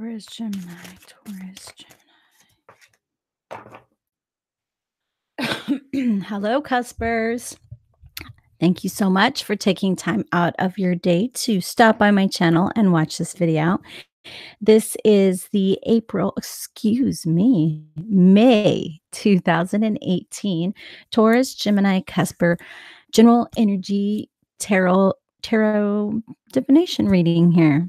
Taurus, Gemini, Taurus, Gemini. Hello, Cuspers. Thank you so much for taking time out of your day to stop by my channel and watch this video. This is the May 2018 Taurus, Gemini, Cusper General Energy Tarot Divination reading here.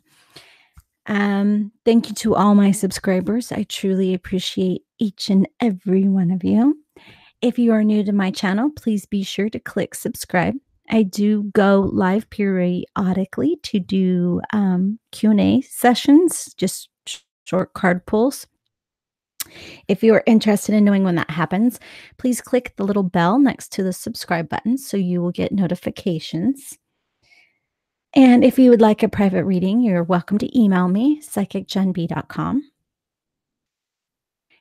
Thank you to all my subscribers. I truly appreciate each and every one of you. If you are new to my channel, please be sure to click subscribe. I do go live periodically to do Q&A sessions, just short card pulls. If you are interested in knowing when that happens, please click the little bell next to the subscribe button so you will get notifications. And if you would like a private reading, you're welcome to email me, psychicjenb.com.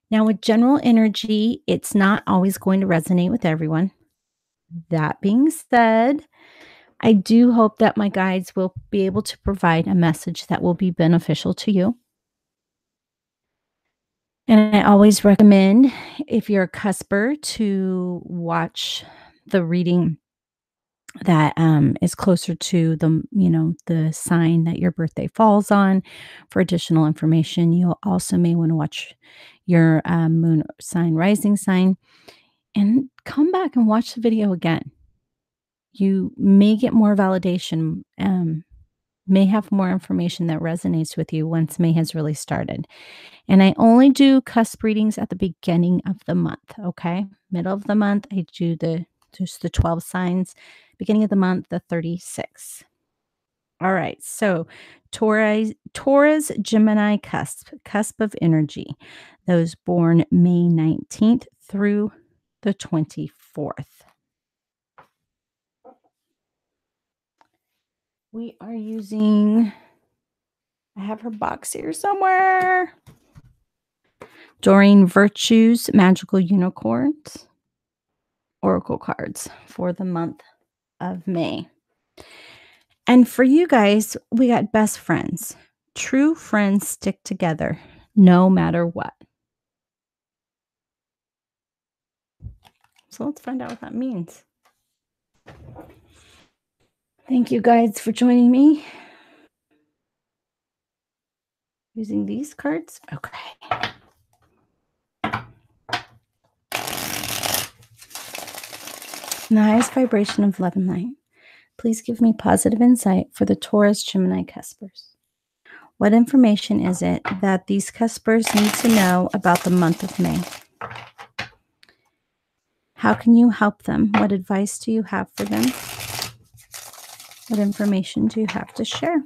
Now, with general energy, it's not always going to resonate with everyone. That being said, I do hope that my guides will be able to provide a message that will be beneficial to you. And I always recommend, if you're a cusper, to watch the reading that is closer to the sign that your birthday falls on for additional information. You also may want to watch your moon sign, rising sign, and come back and watch the video again. You may get more validation, may have more information that resonates with you once May has really started. And I only do cusp readings at the beginning of the month, okay? Middle of the month, I do just the 12 signs. Beginning of the month, the 36. All right, so Taurus, Gemini cusp of energy. Those born May 19th through the 24th. We are using, I have her box here somewhere. Doreen Virtue's Magical Unicorns Oracle cards for the month of May. And for you guys, we got best friends. True friends stick together no matter what. So let's find out what that means. Thank you guys for joining me. Using these cards? Okay. In the highest vibration of love and light, please give me positive insight for the Taurus Gemini cuspers. What information is it that these cuspers need to know about the month of May? How can you help them? What advice do you have for them? What information do you have to share?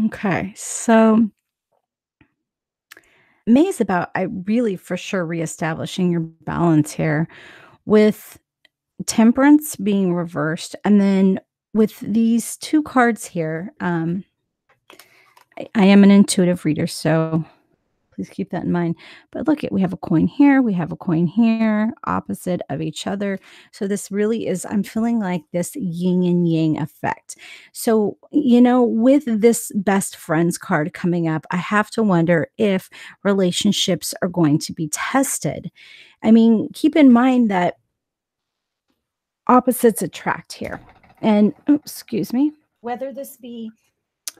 Okay, so May is about, I really for sure reestablishing your balance here with Temperance being reversed. And then with these two cards here, I am an intuitive reader, so please keep that in mind. But look, we have a coin here, we have a coin here, opposite of each other. So this really is, I'm feeling like this yin and yang effect. So, with this best friends card coming up, I have to wonder if relationships are going to be tested. I mean, keep in mind that opposites attract here. And, excuse me, whether this be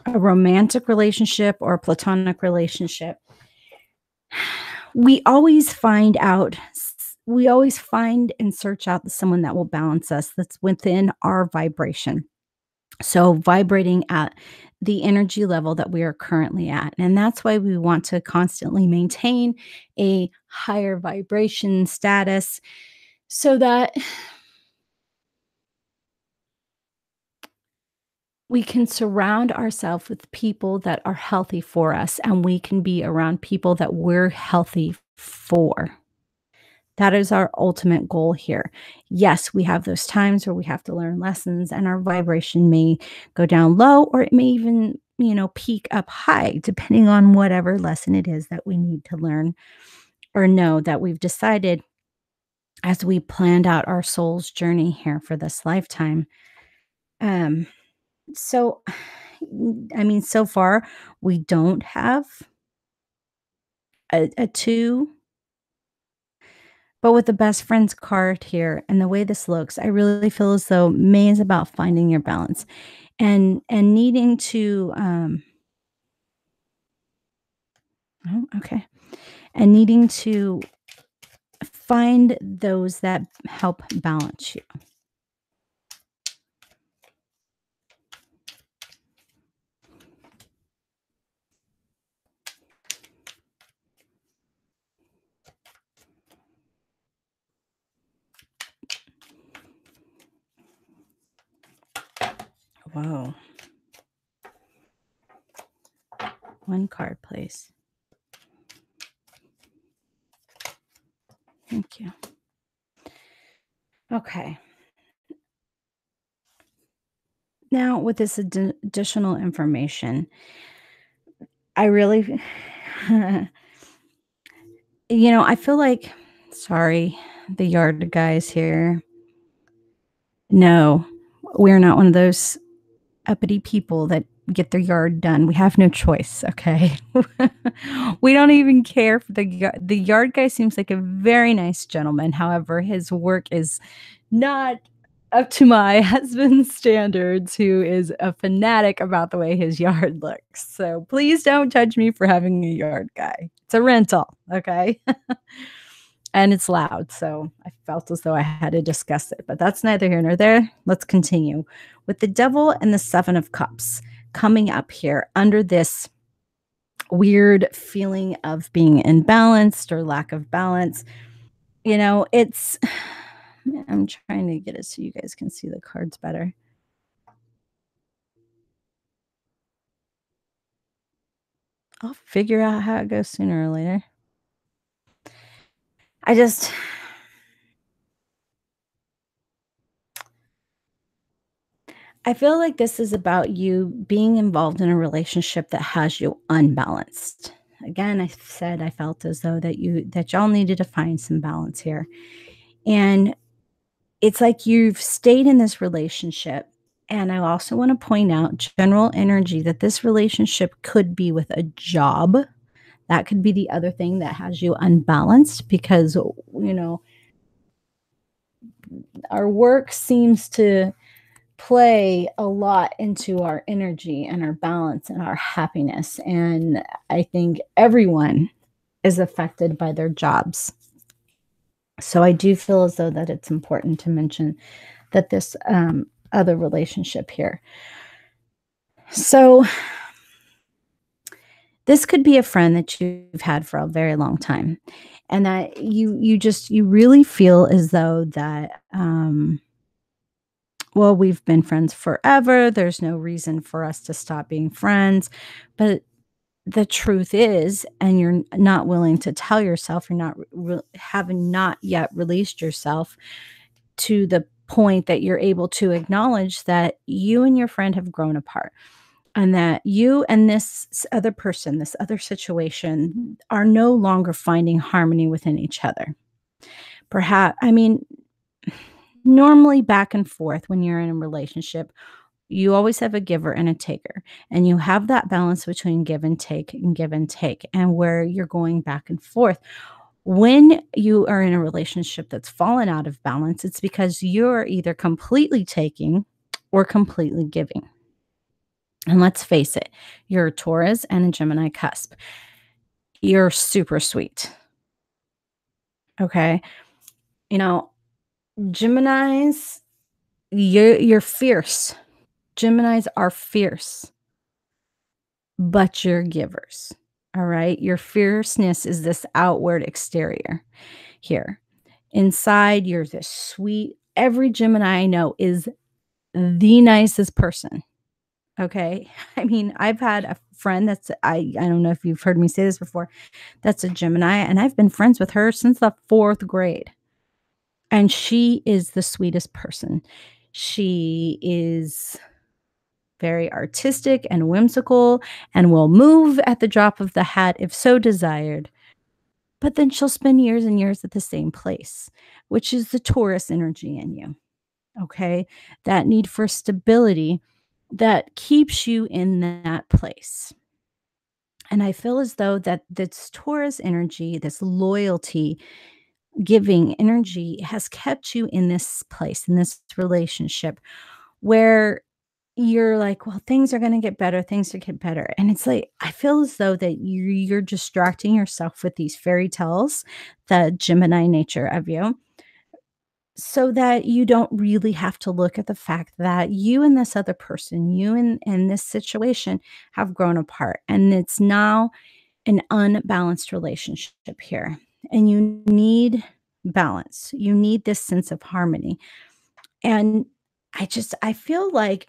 a romantic relationship or a platonic relationship, we always find and search out someone that will balance us, that's within our vibration. So vibrating at the energy level that we are currently at. And that's why we want to constantly maintain a higher vibration status so that we can surround ourselves with people that are healthy for us and we can be around people that we're healthy for. That is our ultimate goal here. Yes, we have those times where we have to learn lessons and our vibration may go down low or it may even, peak up high, depending on whatever lesson it is that we need to learn or know that we've decided as we planned out our soul's journey here for this lifetime. Um, so, I mean, so far, we don't have a two. But with the best friends card here and the way this looks, I really feel as though May is about finding your balance and needing to oh, okay. And needing to find those that help balance you. Whoa. One card, please. Thank you. Okay. Now, with this additional information, I really, I feel like, sorry, the yard guys here. No, we're not one of those uppity people that get their yard done. We have no choice, okay? We don't even care for the yard guy seems like a very nice gentleman. However, his work is not up to my husband's standards, who is a fanatic about the way his yard looks. So please don't judge me for having a yard guy. It's a rental, okay? And it's loud, so I felt as though I had to discuss it, but that's neither here nor there. Let's continue with the Devil and the Seven of Cups coming up here under this weird feeling of being imbalanced or lack of balance. It's I'm trying to get it so you guys can see the cards better. I'll figure out how it goes sooner or later. I just I feel like this is about you being involved in a relationship that has you unbalanced. Again, I said I felt as though that y'all needed to find some balance here. And it's like you've stayed in this relationship. And I also want to point out general energy that this relationship could be with a job. That could be the other thing that has you unbalanced because, our work seems to play a lot into our energy and our balance and our happiness. And I think everyone is affected by their jobs. So I do feel as though that it's important to mention that this other relationship here. So this could be a friend that you've had for a very long time, and that you really feel as though that well, we've been friends forever. There's no reason for us to stop being friends. But the truth is, and you're not willing to tell yourself, you're not having not yet released yourself to the point that you're able to acknowledge that you and your friend have grown apart and that you and this other person, this other situation are no longer finding harmony within each other. Perhaps, I mean, normally back and forth when you're in a relationship, you always have a giver and a taker, and you have that balance between give and take and give and take, and where you're going back and forth. When you are in a relationship that's fallen out of balance, it's because you're either completely taking or completely giving. And let's face it, you're a Taurus and a Gemini cusp. You're super sweet. Okay. You know, Geminis, you're fierce. Geminis are fierce. but you're givers. All right. Your fierceness is this outward exterior here. Inside, you're this sweet. Every Gemini I know is the nicest person. Okay. I mean, I've had a friend I don't know if you've heard me say this before, that's a Gemini, and I've been friends with her since the 4th grade. And she is the sweetest person. She is very artistic and whimsical and will move at the drop of the hat if so desired. But then she'll spend years and years at the same place, which is the Taurus energy in you. Okay. That need for stability that keeps you in that place. And I feel as though that this Taurus energy, this loyalty giving energy has kept you in this place, in this relationship where you're like, well, things are going to get better. Things will get better. And it's like, I feel as though that you're distracting yourself with these fairy tales, the Gemini nature of you, so that you don't really have to look at the fact that you and this other person, you and this situation have grown apart. And it's now an unbalanced relationship here. And you need balance. You need this sense of harmony. And I feel like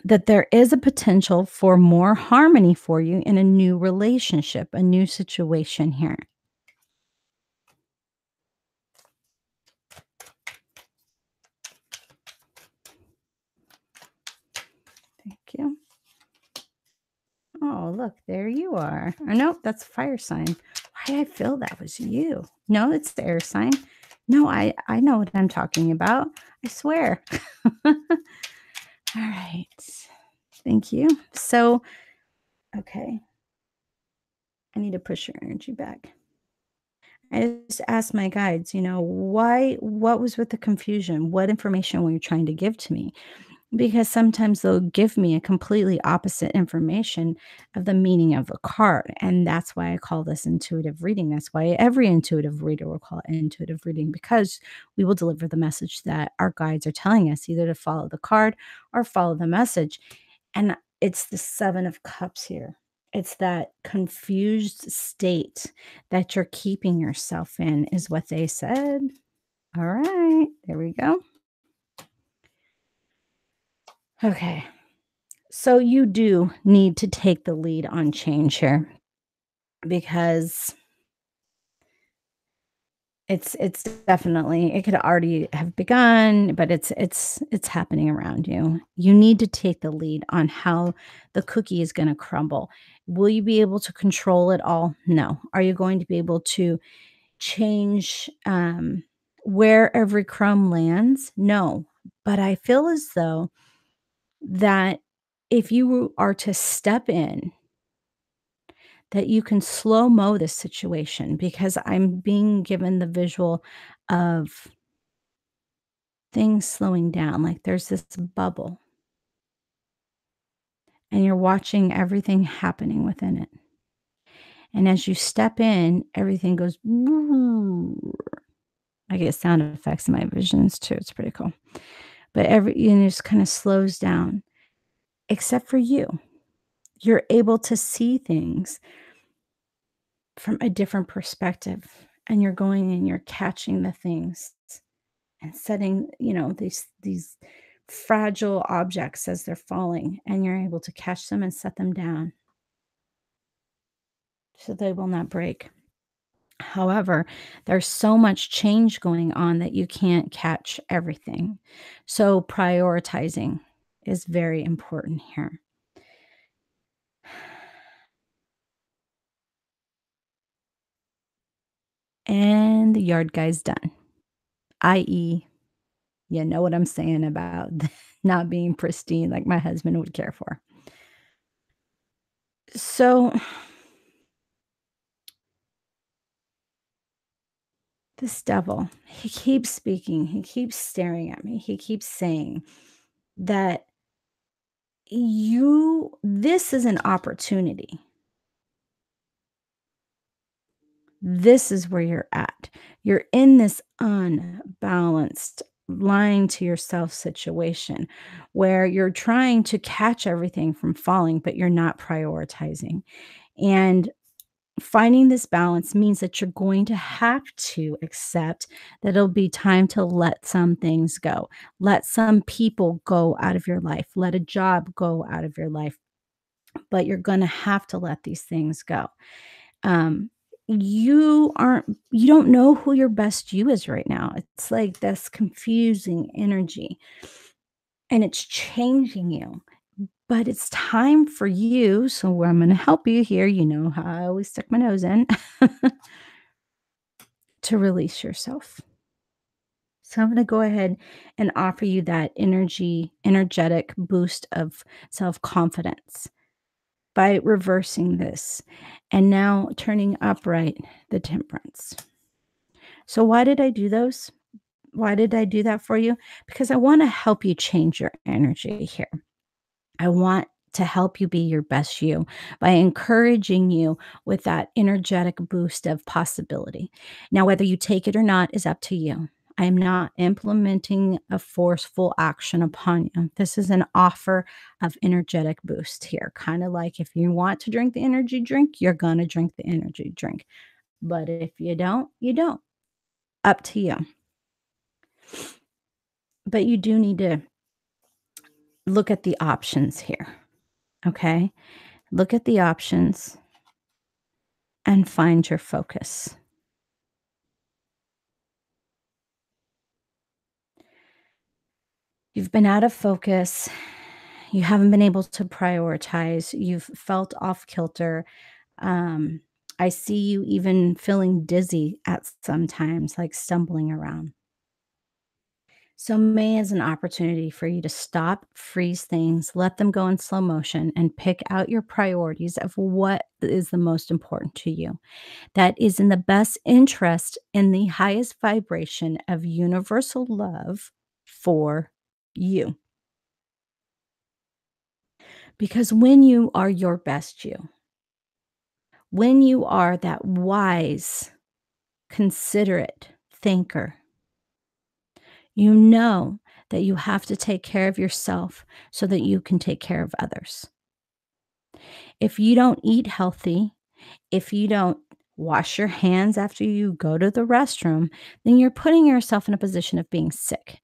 that there is a potential for more harmony for you in a new relationship, a new situation here. Thank you. Oh, look, there you are. Oh, nope, that's a fire sign. Why did I feel that was you? No, it's the air sign. No, I know what I'm talking about. I swear. All right. Thank you. So, okay, I need to push your energy back. I just asked my guides, what was with the confusion? What information were you trying to give to me? Because sometimes they'll give me a completely opposite information of the meaning of a card. And that's why I call this intuitive reading. That's why every intuitive reader will call it intuitive reading, because we will deliver the message that our guides are telling us, either to follow the card or follow the message. And it's the 7 of cups here. It's that confused state that you're keeping yourself in, is what they said. All right, there we go. Okay. So you do need to take the lead on change here, because it's definitely, it could already have begun, but it's happening around you. You need to take the lead on how the cookie is going to crumble. Will you be able to control it all? No. Are you going to be able to change where every crumb lands? No. But I feel as though that if you are to step in, that you can slow-mo this situation, because I'm being given the visual of things slowing down, like there's this bubble, and you're watching everything happening within it, and as you step in, everything goes. I get sound effects in my visions too, it's pretty cool, but it just kinda slows down, except for you. You're able to see things from a different perspective, and you're going and you're catching the things and setting, these fragile objects as they're falling, and you're able to catch them and set them down so they will not break. However, there's so much change going on that you can't catch everything. So prioritizing is very important here. And the yard guy's done, i.e., you know what I'm saying about not being pristine like my husband would care for. So, this devil, he keeps speaking, he keeps staring at me, he keeps saying that this is an opportunity. This is where you're at. You're in this unbalanced lying to yourself situation where you're trying to catch everything from falling, but you're not prioritizing. And finding this balance means that you're going to have to accept that it'll be time to let some things go. Let some people go out of your life. Let a job go out of your life. But you're going to have to let these things go. Um, you don't know who your best you is right now. It's like this confusing energy and it's changing you. But it's time for you. So I'm going to help you here. You know how I always stick my nose in to release yourself. So I'm going to go ahead and offer you that energetic boost of self confidence by reversing this and now turning upright the temperance. So, why did I do those? Why did I do that for you? Because I want to help you change your energy here. I want to help you be your best you by encouraging you with that energetic boost of possibility. Now, whether you take it or not is up to you. I am not implementing a forceful action upon you. This is an offer of energetic boost here. Kind of like if you want to drink the energy drink, you're going to drink the energy drink. But if you don't, you don't. Up to you. But you do need to look at the options here. Okay. Look at the options and find your focus. You've been out of focus. You haven't been able to prioritize. You've felt off kilter. Um, I see you even feeling dizzy at sometimes, like stumbling around. So, May is an opportunity for you to stop, freeze things, let them go in slow motion, and pick out your priorities of what is the most important to you. That is in the best interest in the highest vibration of universal love for you. Because when you are your best you, when you are that wise, considerate thinker, you know that you have to take care of yourself so that you can take care of others. If you don't eat healthy, if you don't wash your hands after you go to the restroom, then you're putting yourself in a position of being sick.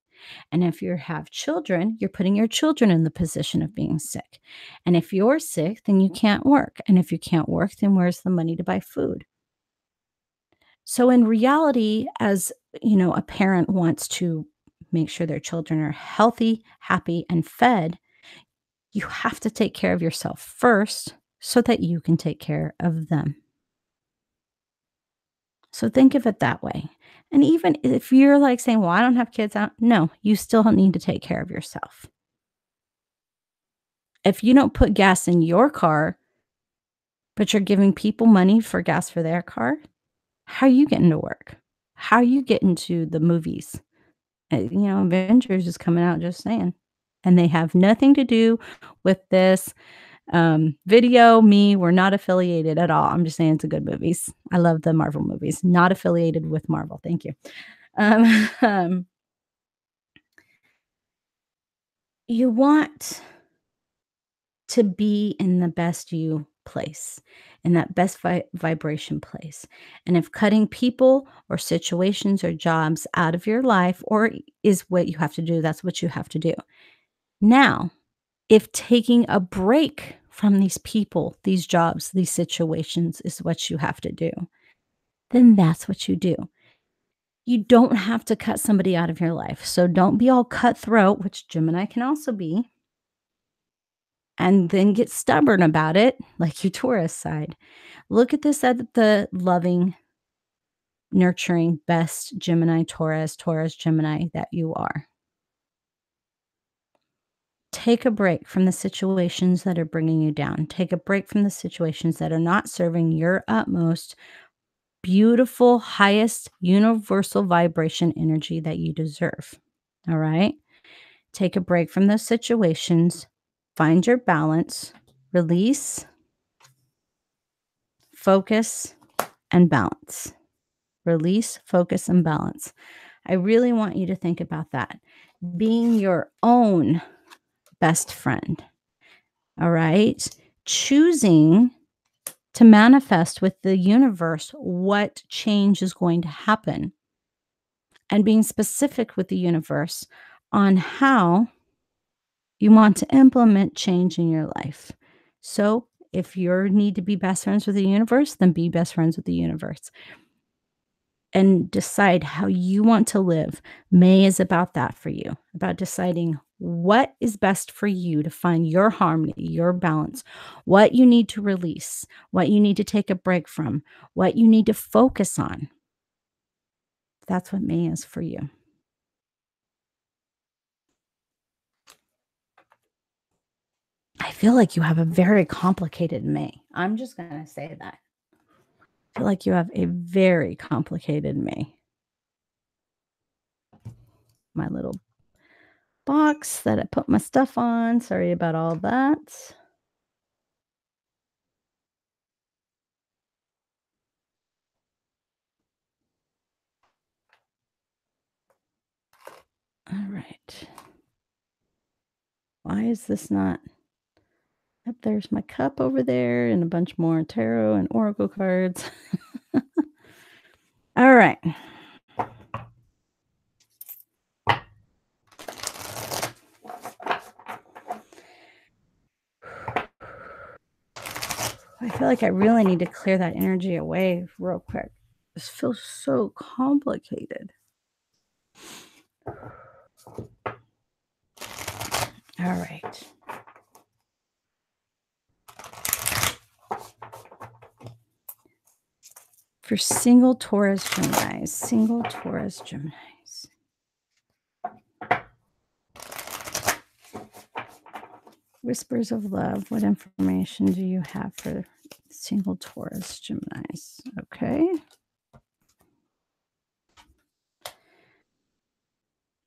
And if you have children, you're putting your children in the position of being sick. And if you're sick, then you can't work. And if you can't work, then where's the money to buy food? So in reality, as you know, a parent wants to make sure their children are healthy, happy, and fed, you have to take care of yourself first so that you can take care of them. So think of it that way. And even if you're like saying, well, I don't have kids, no, you still need to take care of yourself. If you don't put gas in your car, but you're giving people money for gas for their car, how are you getting to work? How are you getting to the movies? Avengers is coming out, just saying. And they have nothing to do with this video. We're not affiliated at all. I'm just saying it's a good movies. I love the Marvel movies. Not affiliated with Marvel. Thank you. Um, um, you want to be in the best you place, in that best vibration place. And if cutting people or situations or jobs out of your life or is what you have to do, that's what you have to do. Now, if taking a break from these people, these jobs, these situations is what you have to do, then that's what you do. You don't have to cut somebody out of your life. So don't be all cutthroat, which Gemini can also be, and then get stubborn about it, like your Taurus side. Look at this at the loving, nurturing, best Gemini, Taurus, Gemini that you are. Take a break from the situations that are bringing you down. Take a break from the situations that are not serving your utmost, beautiful, highest universal vibration energy that you deserve. All right. Take a break from those situations. Find your balance, release, focus, and balance. Release, focus, and balance. I really want you to think about that. Being your own best friend, all right? Choosing to manifest with the universe what change is going to happen, and being specific with the universe on how you want to implement change in your life. So, if you need to be best friends with the universe, then be best friends with the universe and decide how you want to live. May is about that for you, about deciding what is best for you to find your harmony, your balance, what you need to release, what you need to take a break from, what you need to focus on. That's what May is for you. I feel like you have a very complicated May. I'm just going to say that. I feel like you have a very complicated May. My little box that I put my stuff on. Sorry about all that. All right. Why is this not up? There's my cup over there and a bunch more tarot and oracle cards. All right. I feel like I really need to clear that energy away real quick. This feels so complicated. All right. For single Taurus Geminis. Whispers of love. What information do you have for single Taurus Geminis? Okay.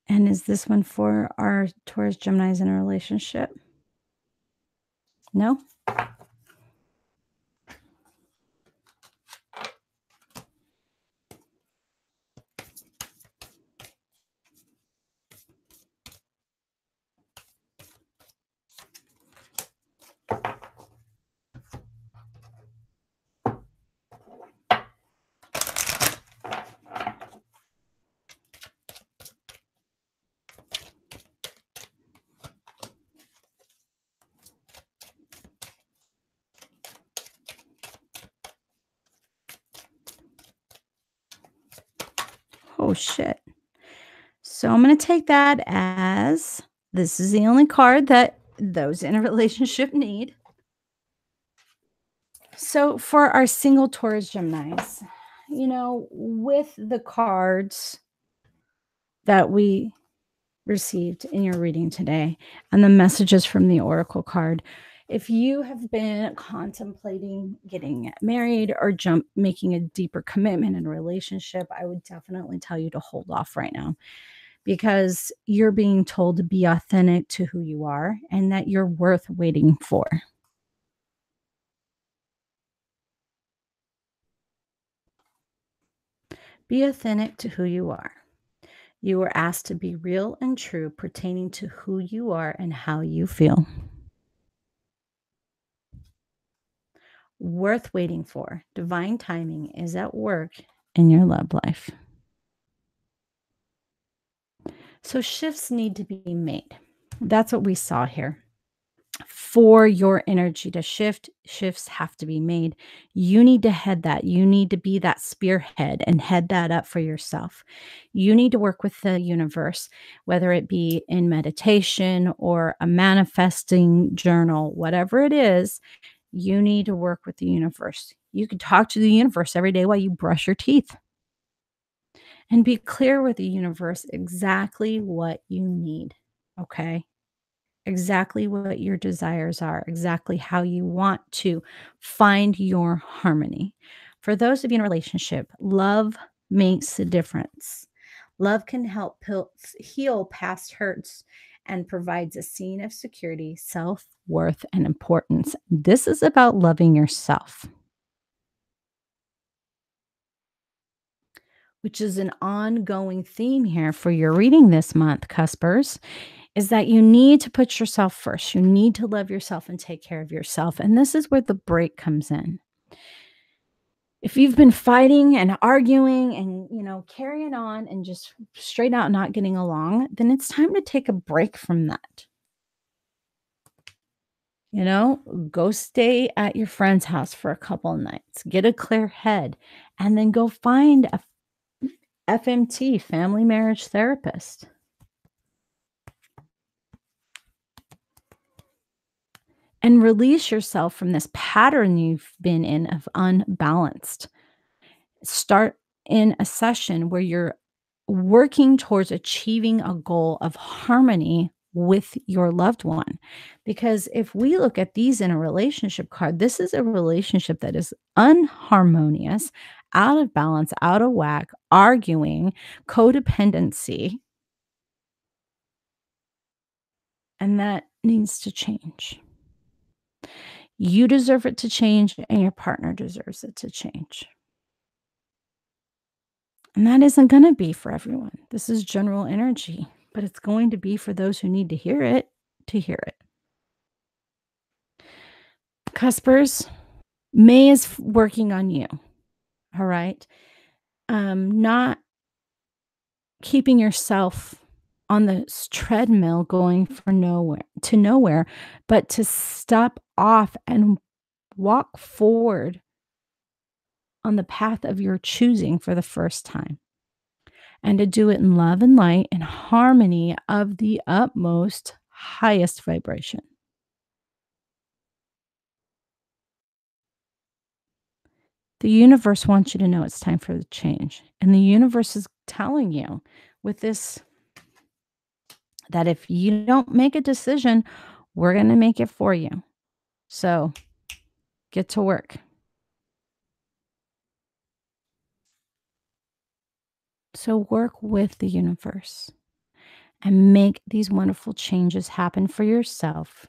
And is this one for our Taurus Geminis in a relationship? No? Oh, shit. So I'm going to take that as this is the only card that those in a relationship need. So for our single Taurus Geminis, with the cards that we received in your reading today and the messages from the oracle card, if you have been contemplating getting married or making a deeper commitment in a relationship, I would definitely tell you to hold off right now, because you're being told to be authentic to who you are and that you're worth waiting for. Be authentic to who you are. You were asked to be real and true pertaining to who you are and how you feel. Worth waiting for. Divine timing is at work in your love life. So shifts need to be made. That's what we saw here. For your energy to shift, shifts have to be made. You need to head that. You need to be that spearhead and head that up for yourself. You need to work with the universe, whether it be in meditation or a manifesting journal, whatever it is, you need to work with the universe. You can talk to the universe every day while you brush your teeth and be clear with the universe exactly what you need. Okay. Exactly what your desires are, exactly how you want to find your harmony. For those of you in a relationship, love makes a difference. Love can help heal past hurts and provides a scene of security, self worth, and importance. This is about loving yourself. which is an ongoing theme here for your reading this month, Cuspers, is that you need to put yourself first. You need to love yourself and take care of yourself. And this is where the break comes in. If you've been fighting and arguing and, carrying on and just straight out not getting along, then it's time to take a break from that. Go stay at your friend's house for a couple of nights, get a clear head, and then go find a FMT, family marriage therapist. And release yourself from this pattern you've been in of unbalanced. Start in a session where you're working towards achieving a goal of harmony with your loved one. Because if we look at these in a relationship card, this is a relationship that is unharmonious, out of balance, out of whack, arguing, codependency. And that needs to change. You deserve it to change, and your partner deserves it to change. And that isn't going to be for everyone. This is general energy, but it's going to be for those who need to hear it, to hear it. Cuspers, May is working on you. All right. Not keeping yourself on the treadmill going for nowhere, but to step off and walk forward on the path of your choosing for the first time. And to do it in love and light and harmony of the utmost highest vibration. The universe wants you to know it's time for the change. And the universe is telling you with this that if you don't make a decision, we're going to make it for you. So get to work. So work with the universe and make these wonderful changes happen for yourself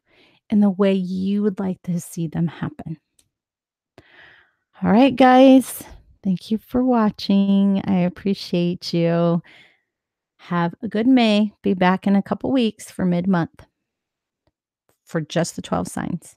in the way you would like to see them happen. All right, guys. Thank you for watching. I appreciate you. Have a good May. Be back in a couple weeks for mid-month for just the 12 signs.